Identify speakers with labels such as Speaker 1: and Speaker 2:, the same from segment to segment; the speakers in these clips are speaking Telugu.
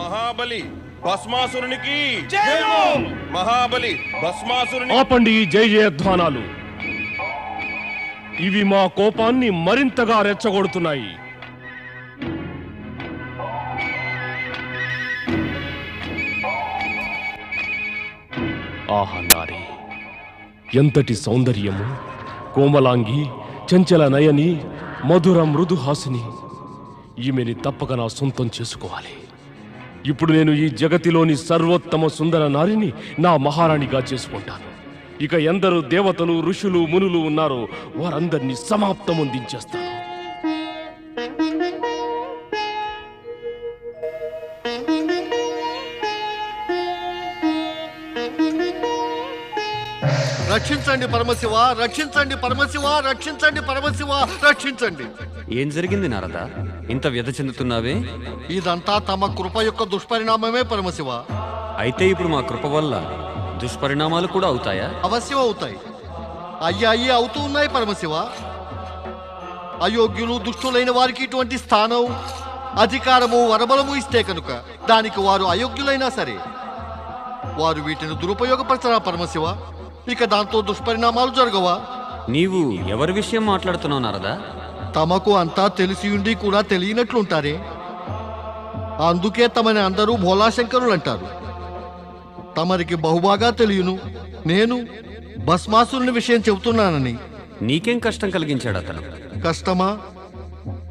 Speaker 1: మహాబలి భస్మాసురునికి మహాబలి భస్మాసురుని.
Speaker 2: ఆపండి ఈ జయ జయధ్వానాలు. ఇవి మా కోపాన్ని మరింతగా రెచ్చగొడుతున్నాయి. ఆహా నారి, ఎంతటి సౌందర్యము! కోమలాంగి, చంచల నయని, మధుర మృదుహాసిని. ఈమెని తప్పక నా సొంతం చేసుకోవాలి. ఇప్పుడు నేను ఈ జగతిలోని సర్వోత్తమ సుందర నారిని నా మహారాణిగా చేసుకుంటాను. ఇక ఎందరు దేవతలు, ఋషులు, మునులు ఉన్నారో వారందరినీ సమాప్తమొందించేస్తాను.
Speaker 3: రక్షించండి పరమశివ, రక్షించండి పరమశివ, రక్షించండి పరమశివ, రక్షించండి.
Speaker 4: ఏం జరిగింది నారద? ఇంత వ్యధ చెందుతున్నావే?
Speaker 3: ఇదంతా తమ కృప యొక్క దుష్పరిణామమే పరమశివ.
Speaker 4: అయితే ఇప్పుడు మా కృప వల్ల దుష్పరిణామాలు కూడా అవుతాయా?
Speaker 3: అవశ్యం అవుతాయి. అయ్యి అవుతూ ఉన్నాయి పరమశివ. అయోగ్యులు, దుష్టులైన వారికి ఇటువంటి స్థానం, అధికారము, వరబలము ఇస్తే కనుక దానికి వారు అయోగ్యులైనా సరే వారు వీటిని దురుపయోగపరచరా పరమశివ? ఇక దాంతో దుష్పరిణామాలు జరగవా?
Speaker 4: నీవు ఎవరి విషయం మాట్లాడుతున్నావు నారదా?
Speaker 3: తమకు అంతా తెలిసి ఉండి కూడా తెలియనట్లుంటారే. అందుకే తమని అందరూ భోలాశంకరులు అంటారు. తమరికి బహుబాగా తెలియను నేను భస్మాసురుని విషయం చెబుతున్నానని.
Speaker 4: నీకేం కష్టం కలిగించాడు అతను?
Speaker 3: కష్టమా?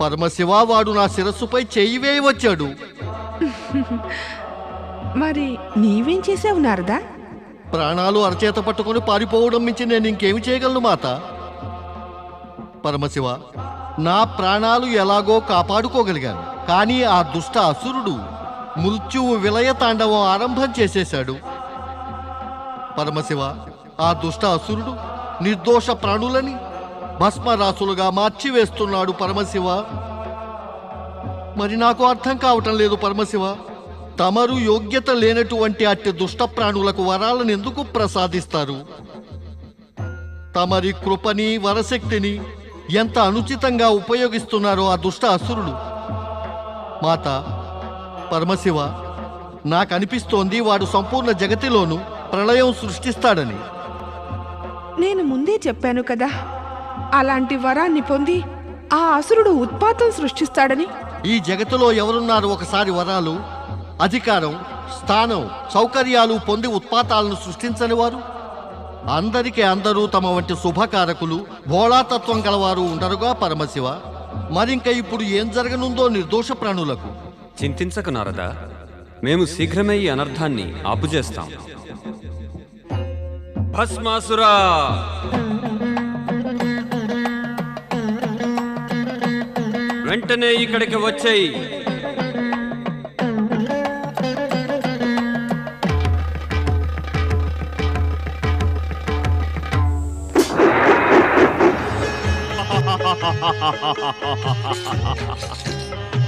Speaker 3: పరమశివ, వాడు నా శిరస్సుపై చెయ్యి వేయి వచ్చాడు.
Speaker 5: మరి నీవేం చేసావు నారదా?
Speaker 3: ప్రాణాలు అరచేత పట్టుకుని పారిపోవడం మించి నేను ఇంకేమి చేయగలను మాత? పరమశివ, నా ప్రాణాలు ఎలాగో కాపాడుకోగలిగాను. కానీ ఆ దుష్ట అసురుడు మృత్యువు విలయ తాండవం ఆరంభం చేసేశాడు. పరమశివ, ఆ దుష్ట అసురుడు నిర్దోష ప్రాణులని భస్మరాసులుగా మార్చివేస్తున్నాడు పరమశివ. మరి నాకు అర్థం కావటం లేదు పరమశివ. తమరు యోగ్యత లేనటువంటి అట్టి దుష్ట ప్రాణులకు వరాలను ఎందుకు ప్రసాదిస్తారు? తమరి కృపని, వరశక్తిని ఎంత అనుచితంగా ఉపయోగిస్తున్నారో ఆ దుష్ట అసురుడు. మాత, పరమశివ, నాకనిపిస్తోంది వాడు సంపూర్ణ జగతిలోనూ ప్రళయం సృష్టిస్తాడని.
Speaker 5: నేను ముందే చెప్పాను కదా, అలాంటి వరాన్ని పొంది ఆ అసురుడు ఉత్పాతం సృష్టిస్తాడని.
Speaker 3: ఈ జగతిలో ఎవరున్నారు ఒకసారి వరాలు, అధికారం, స్థానం, సౌకర్యాలు పొంది ఉత్పాతాలను సృష్టించని వారు? అందరికీ అందరూ తమ వంటి శుభకారకులు, భోళాతత్వం గలవారు ఉండరుగా పరమశివ. మరింక ఇప్పుడు ఏం జరగనుందో నిర్దోష ప్రాణులకు?
Speaker 4: చింతించకు నారదా, మేము శీఘ్రమే ఈ అనర్థాన్ని ఆపుజేస్తాం. భస్మాసురా, వెంటనే ఇక్కడికి వచ్చేయి.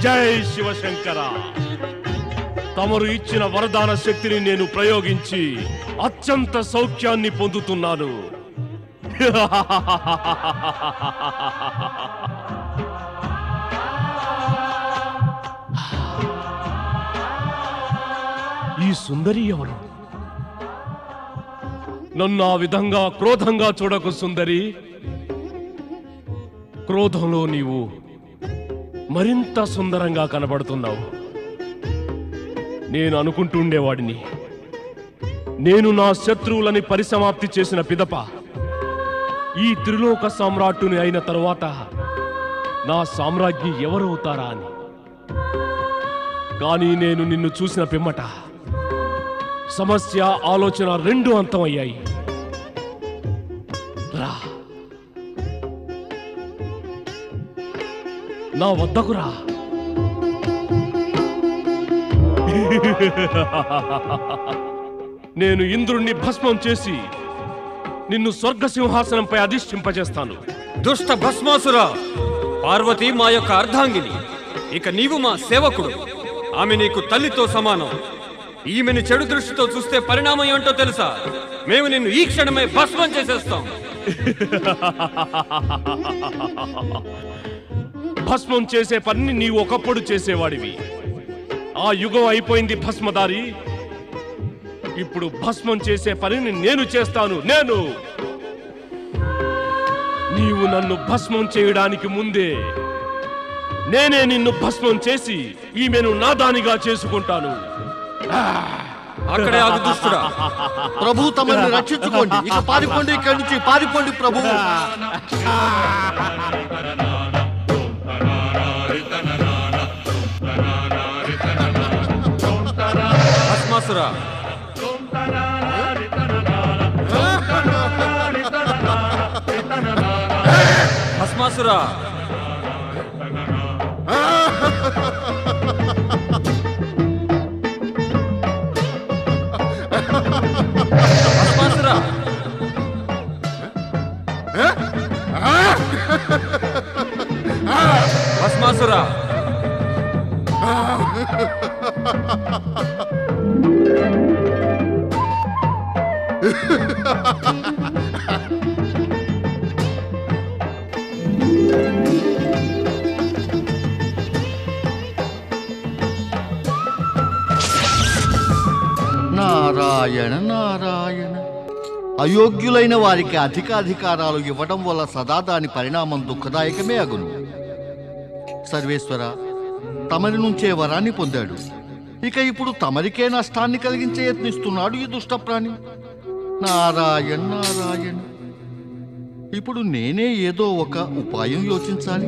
Speaker 2: జై శివశంకర! తమరు ఇచ్చిన వరదాన శక్తిని నేను ప్రయోగించి అత్యంత సౌఖ్యాన్ని పొందుతున్నాను. ఈ సుందరి ఎవరు? నన్ను ఆ విధంగా క్రోధంగా చూడకు సుందరి. క్రోధంలో నీవు మరింత సుందరంగా కనబడుతున్నావు. నేను అనుకుంటుండేవాడిని, నేను నా శత్రువులని పరిసమాప్తి చేసిన పిదప ఈ త్రిలోక సామ్రాట్టుని అయిన తరువాత నా సామ్రాజ్ఞి ఎవరవుతారా అని. కానీ నేను నిన్ను చూసిన పిమ్మట సమస్య, ఆలోచన రెండు అంతమయ్యాయి. రా, నా వద్దకు రా. నేను ఇంద్రుణ్ణి భస్మం చేసి నిన్ను స్వర్గ సింహాసనంపై అధిష్ఠింపజేస్తాను.
Speaker 4: దుష్ట భస్మాసురా, పార్వతి మా యొక్క అర్ధాంగిని. ఇక నీవు మా సేవకుడు. ఆమె నీకు తల్లితో సమానం. ఈమెను చెడు దృష్టితో చూస్తే పరిణామం ఏంటో తెలుసా? మేము నిన్ను ఈ క్షణమే భస్మం చేసేస్తాం.
Speaker 2: భస్మం చేసే పని నీవు ఒకప్పుడు చేసేవాడివి. ఆ యుగం అయిపోయింది భస్మధారి. ఇప్పుడు భస్మం చేసే పనిని నేను చేస్తాను. నీవు నన్ను భస్మం చేయడానికి ముందే నేనే నిన్ను భస్మం చేసి ఈమెను నాదానిగా చేసుకుంటాను.
Speaker 4: అక్కడే ఆగు దుష్టుడా.
Speaker 3: ప్రభు తమని రక్షించుకోండి. ఇక పారిపోండి, ఇక్కడి నుంచి పారిపోండి ప్రభు.
Speaker 4: భస్మాసురా, భస్మాసురా, భస్మాసురా, భస్మాసురా.
Speaker 3: నారాయణ నారాయణ. అయోగ్యులైన వారికి అధికారాలు ఇవ్వడం వల్ల సదా దాని పరిణామం దుఃఖదాయకమే అగును. సర్వేశ్వర, తమరి నుంచే వరాన్ని పొందాడు. ఇక ఇప్పుడు తమరికే నష్టాన్ని కలిగించే యత్నిస్తున్నాడు ఈ దుష్టప్రాణి. నారాయణ నారాయణ. ఇప్పుడు నేనే ఏదో ఒక ఉపాయం యోచించాలి.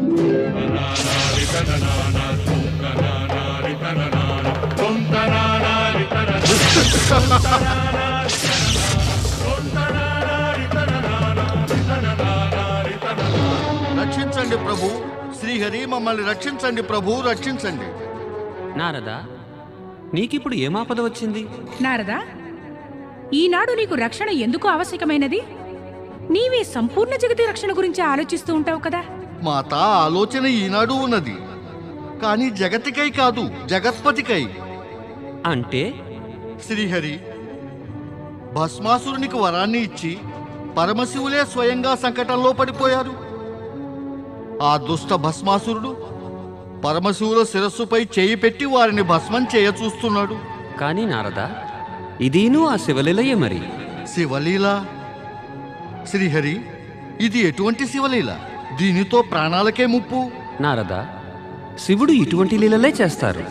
Speaker 3: రక్షించండి ప్రభు. శ్రీహరి, మమ్మల్ని రక్షించండి ప్రభు, రక్షించండి.
Speaker 6: నారదా, నీకిప్పుడు ఏమాపద వచ్చింది?
Speaker 7: నారదా, ఈనాడు నీకు రక్షణ ఎందుకు ఆవశ్యకమైనది? నీవే సంపూర్ణ జగతి రక్షణ గురించి ఆలోచిస్తూ ఉంటావు కదా.
Speaker 3: మాత, ఆలోచన ఈనాడు ఉన్నది, కానీ జగతికై కాదు, జగత్పతికై.
Speaker 6: అంటే
Speaker 3: శ్రీహరి భస్మాసురునికి వరాన్ని ఇచ్చి పరమశివులే స్వయంగా సంకటంలో పడిపోయారు. ఆ దుష్ట భస్మాసురుడు పరమశివుల శిరస్సుపై చేయి పెట్టి వారిని భస్మం చేయ చూస్తున్నాడు.
Speaker 6: కానీ నారదా, ఇదీను ఆ శివలీలయే మరి.
Speaker 3: శివలీల? శ్రీహరి, ఇది ఎటువంటి శివలీల? దీనితో ప్రాణాలకే ముప్పు.
Speaker 6: నారదా, శివుడు ఇటువంటి లీలలే చేస్తారు.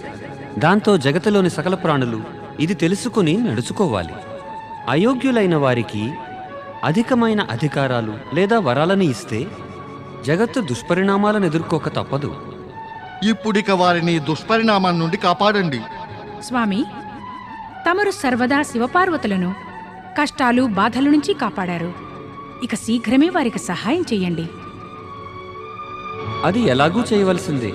Speaker 6: దాంతో జగతిలోని సకల ప్రాణులు ఇది తెలుసుకుని నడుచుకోవాలి. అయోగ్యులైన వారికి అధికమైన అధికారాలు లేదా వరాలను ఇస్తే జగత్తు దుష్పరిణామాలను ఎదుర్కోక తప్పదు.
Speaker 3: ఇప్పుడిక వారిని దుష్పరిణామాల నుండి కాపాడండి.
Speaker 7: స్వామి, తమరు సర్వదా శివపార్వతులను కష్టాలు బాధల నుంచి కాపాడారు. ఇక శీఘ్రమే వారికి సహాయం చెయ్యండి.
Speaker 6: అది ఎలాగూ చేయవలసిందే.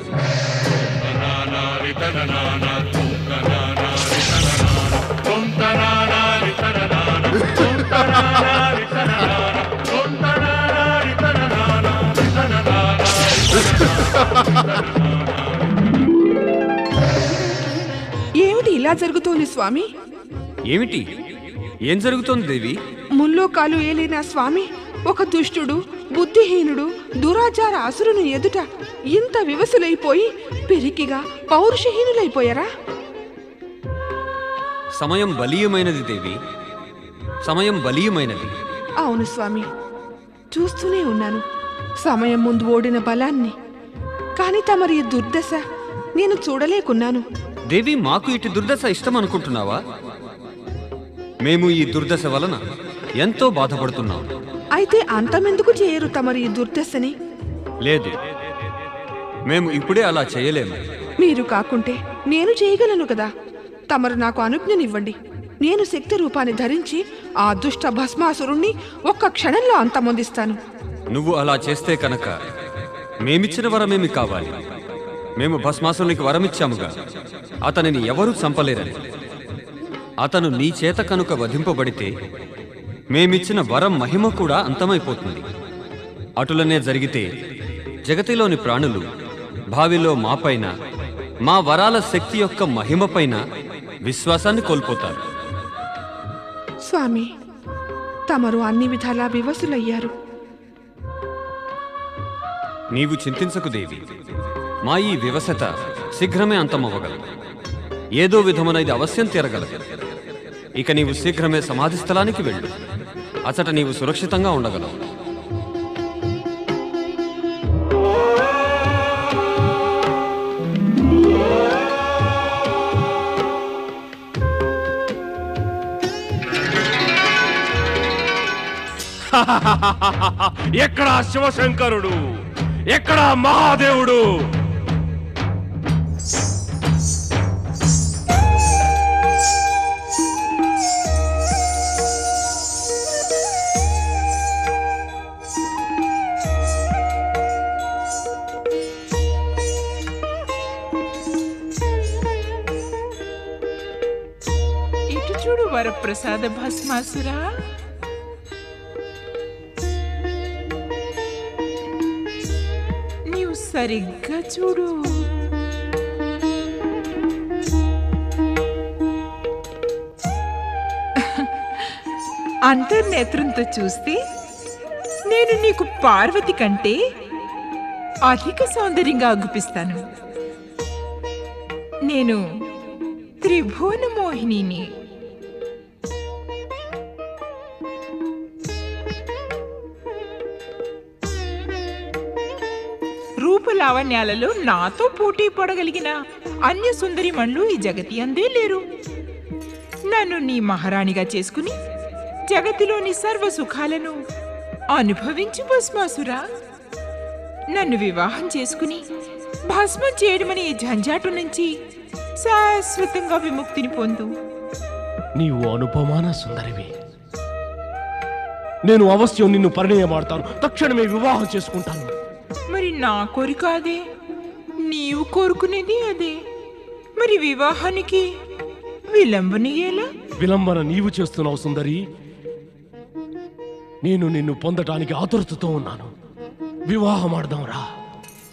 Speaker 5: ఏమిటి ఇలా జరుగుతోంది స్వామి?
Speaker 4: ఏమిటి? ఏం జరుగుతోంది దేవి?
Speaker 5: ముల్లోకాలు ఏలిన స్వామి ఒక దుష్టుడు, బుద్ధిహీనుడు, దురాచార అసురుని ఎదుట ఇంత వివసులైపోయి పిరికిగా పౌరుషహీనులైపోయారా?
Speaker 4: సమయం బలీయమైనది దేవి, సమయం బలీయమైనది.
Speaker 5: అవును స్వామి, చూస్తూనే ఉన్నాను సమయం ముందు ఓడిన బలాన్ని. కాని తమరి ఈ దుర్దశ నేను చూడలేకున్నాను.
Speaker 4: దేవి, మాకు ఇటు దుర్దశ ఇష్టం అనుకుంటున్నావా? మేము ఈ దుర్దశ వలన ఎంతో బాధపడుతున్నాం.
Speaker 5: అయితే అంతమెందుకు చేయరు తమరి ఈ దుర్దశని?
Speaker 4: లేదు, మేము ఇప్పుడే అలా చేయలేము.
Speaker 5: మీరు కాకుంటే నేను చేయగలను కదా. తమరు నాకు అనుజ్ఞనివ్వండి. నేను శక్తి రూపాన్ని ధరించి ఆ దుష్ట భస్మాసురుణ్ణి ఒక్క క్షణంలో అంతమొందిస్తాను.
Speaker 4: నువ్వు అలా చేస్తే కనుక మేమిచ్చిన వరమేమి కావాలి? మేము భస్మాసురునికి వరమిచ్చాముగా, అతనిని ఎవరూ చంపలేరని. అతను నీ చేత కనుక వధింపబడితే మేమిచ్చిన వరం మహిమ కూడా అంతమైపోతుంది. అటులనే జరిగితే జగతిలోని ప్రాణులు భావిలో మాపైన, మా వరాల శక్తి యొక్క మహిమపైన విశ్వాసాన్ని కోల్పోతారు.
Speaker 5: స్వామి, తమరు అన్ని విధాలా వివసులయ్యారు.
Speaker 4: నీవు చింతించకు దేవి, మా ఈ వివసత శీఘ్రమే అంతమవ్వగలదు. ఏదో విధమున ఇది అవశ్యం తీరగలదు. ఇక నీవు శీఘ్రమే సమాధి స్థలానికి వెళ్ళు. అచట నీవు సురక్షితంగా ఉండగలవు.
Speaker 2: ఎక్కడా శివశంకరుడు? ఎక్కడా మహాదేవుడు?
Speaker 8: ఇటు చూడు వరప్రసాద భస్మాసురా. నీవు సరిగ్గా చూడు. అంతర్నేత్రంతో చూస్తే నేను నీకు పార్వతి కంటే అధిక సౌందర్యంగా అగుపిస్తాను. నేను త్రిభువన మోహినిని. రూపలావణ్యాలలో నాతో పోటీ పడగలిగిన అన్య సుందరిమణులు ఈ జగతి అందే లేరు. నన్ను నీ మహారాణిగా చేసుకుని జగతిలోని సర్వ సుఖాలను అనుభవించి భస్మాసురా. నన్ను వివాహం చేసుకుని భస్మం చేయడమనే జంజాటు నుంచి శాశ్వతంగా విముక్తిని పొందు.
Speaker 2: నీవు అనుపమాన సుందరివి. నేను అవశ్యం నిన్ను పరిణయమాడతాను. తక్షణమే వివాహం చేసుకుంటాను.
Speaker 8: మరి నా కోరిక అదే, నీవు కోరుకునేది అదే. మరి వివాహానికి విలంబన ఎలా?
Speaker 2: విలంబన నీవు చేస్తున్నావు సుందరి. నేను నిన్ను పొందటానికి ఆతురతతో ఉన్నాను. వివాహం ఆడదాం రా.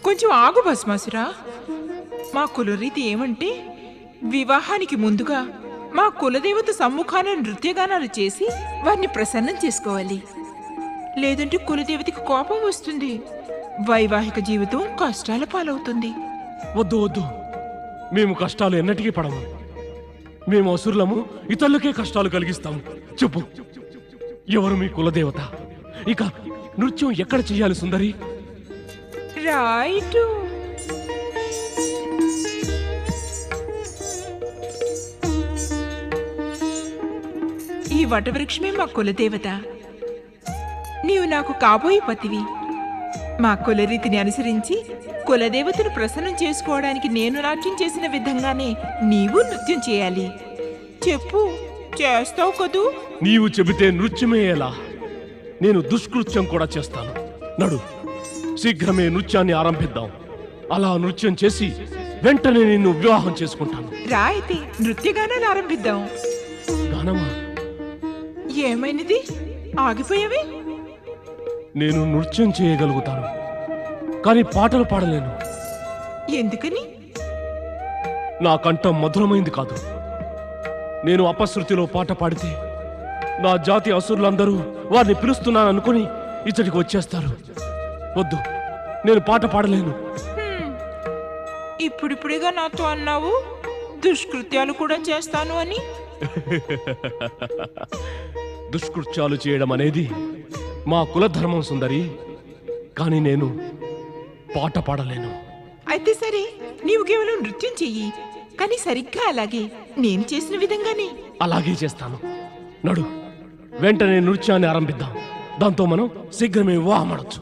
Speaker 8: కొంచెం ఆగు భస్మాసురా. మా కులరీతి ఏమంటే వివాహానికి ముందుగా మా కులదేవత సమ్ముఖాన నృత్యగానాలు చేసి వారిని ప్రసన్నం చేసుకోవాలి. లేదంటే కులదేవతకి కోపం వస్తుంది. వైవాహిక జీవితం కష్టాల పాలవుతుంది.
Speaker 2: వద్దు వద్దు, మేము కష్టాలు ఎన్నటికీ పడము. మేము అసురులము, ఇతరులకే కష్టాలు కలిగిస్తాము. చెప్పు, ఎవరు మీ కులదేవత? ఇక నృత్యం ఎక్కడ చెయ్యాలి సుందరి?
Speaker 8: రైటు. ఈ వటవృక్షమే మా కులదేవత. నీవు నాకు కాబోయే పతివి. మా కులరీతిని అనుసరించి కులదేవతను ప్రసన్నం చేసుకోవడానికి నేను నాట్యం చేసిన విధంగానే నీవు నృత్యం చేయాలి. చెప్పు, చేస్తావు కదూ?
Speaker 2: నీవు చెబితే నృత్యమే ఎలా? నేను దుష్కృత్యం కూడా చేస్తాను. నడు, శీఘ్రమే నృత్యాన్ని ఆరంభిద్దాం. అలా నృత్యం చేసి వెంటనే నిన్ను వివాహం చేసుకుంటాను.
Speaker 8: రా అయితే నృత్యగానాలు ఆరంభిద్దాం.
Speaker 2: గానమా?
Speaker 8: ఏమైనది? ఆగిపోయావే?
Speaker 2: నేను నృత్యం చేయగలుగుతాను, కానీ పాటలు పాడలేను.
Speaker 8: ఎందుకని?
Speaker 2: నా కంఠం మధురమైంది కాదు. నేను అపశృతిలో పాట పాడితే నా జాతి అసురులందరూ వారిని పిలుస్తున్నాననుకుని ఇచ్చటికి వచ్చేస్తారు. వద్దు, నేను పాట పాడలేను.
Speaker 8: ఇప్పుడిప్పుడుగా నాతో అన్నావు దుష్కృత్యాలు కూడా చేస్తాను అని.
Speaker 2: దుష్కృత్యాలు చేయడం అనేది మా కులధర్మం సుందరి, కానీ నేను పాట పాడలేను.
Speaker 8: అయితే సరే, నీవు కేవలం నృత్యం చెయ్యి, కానీ సరిగ్గా అలాగే నేను చేసిన విధంగానే.
Speaker 2: అలాగే చేస్తాను. నడు, వెంటనే నృత్యాన్ని ఆరంభిద్దాం. దాంతో మనం శీఘ్రమే వివాహం ఆడొచ్చు.